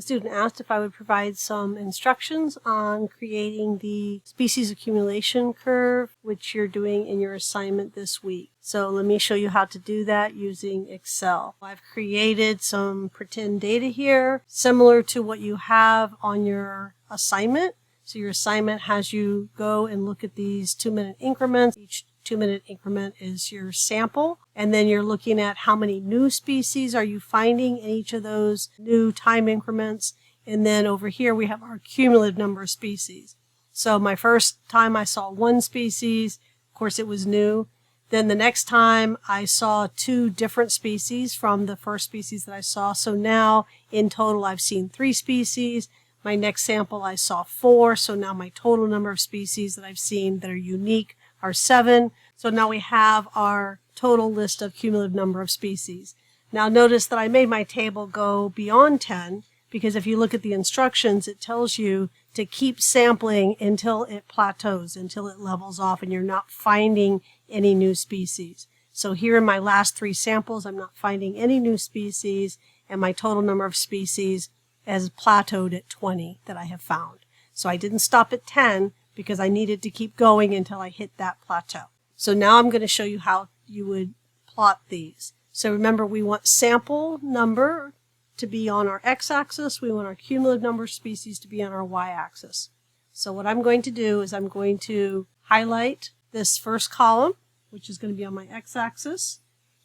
The student asked if I would provide some instructions on creating the species accumulation curve, which you're doing in your assignment this week. So let me show you how to do that using Excel. I've created some pretend data here, similar to what you have on your assignment. So your assignment has you go and look at these 2-minute increments. Each 2-minute increment is your sample, and then you're looking at how many new species are you finding in each of those new time increments. And then over here we have our cumulative number of species. So my first time I saw 1 species, of course it was new. Then the next time I saw 2 different species from the first species that I saw. So now in total I've seen 3 species. My next sample I saw 4, so now my total number of species that I've seen that are unique are 7. So now we have our total list of cumulative number of species. Now notice that I made my table go beyond 10, because if you look at the instructions, it tells you to keep sampling until it plateaus, until it levels off and you're not finding any new species. So here in my last 3 samples, I'm not finding any new species, and my total number of species has plateaued at 20 that I have found. So I didn't stop at 10 because I needed to keep going until I hit that plateau. So now I'm going to show you how you would plot these. So remember, we want sample number to be on our x-axis. We want our cumulative number of species to be on our y-axis. So what I'm going to do is I'm going to highlight this first column, which is going to be on my x-axis,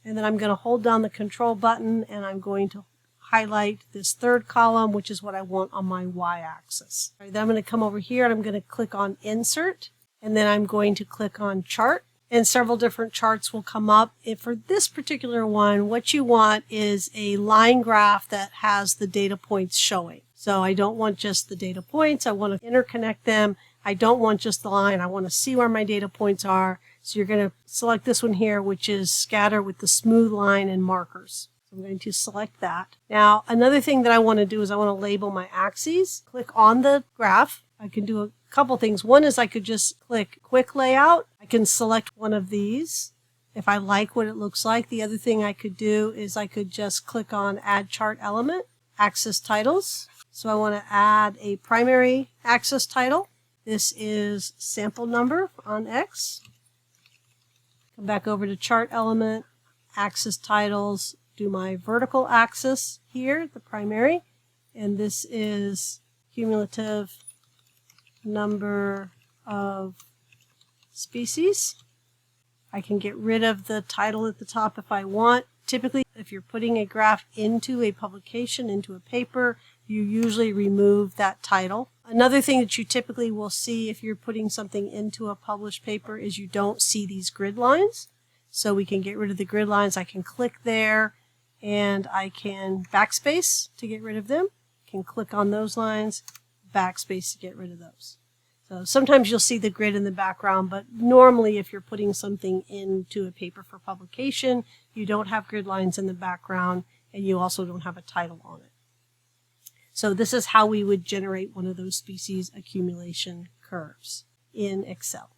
and then I'm going to hold down the control button and I'm going to highlight this third column, which is what I want on my y-axis. Right, then I'm going to come over here and I'm going to click on Insert, and then I'm going to click on Chart, and several different charts will come up. And for this particular one, what you want is a line graph that has the data points showing. So I don't want just the data points, I want to interconnect them. I don't want just the line, I want to see where my data points are. So you're going to select this one here, which is scatter with the smooth line and markers. So I'm going to select that. Now, another thing that I want to do is I want to label my axes. Click on the graph. I can do a couple things. One is I could just click Quick Layout. I can select one of these if I like what it looks like. The other thing I could do is I could just click on Add Chart Element, Axis Titles. So I want to add a primary axis title. This is sample number on X. Come back over to Chart Element, Axis Titles, do my vertical axis here, the primary, and this is cumulative number of species. I can get rid of the title at the top if I want. Typically, if you're putting a graph into a publication, into a paper, you usually remove that title. Another thing that you typically will see if you're putting something into a published paper is you don't see these grid lines. So we can get rid of the grid lines. I can click there and I can backspace to get rid of them. I can click on those lines, backspace to get rid of those. So sometimes you'll see the grid in the background, but normally if you're putting something into a paper for publication, you don't have grid lines in the background and you also don't have a title on it. So this is how we would generate one of those species accumulation curves in Excel.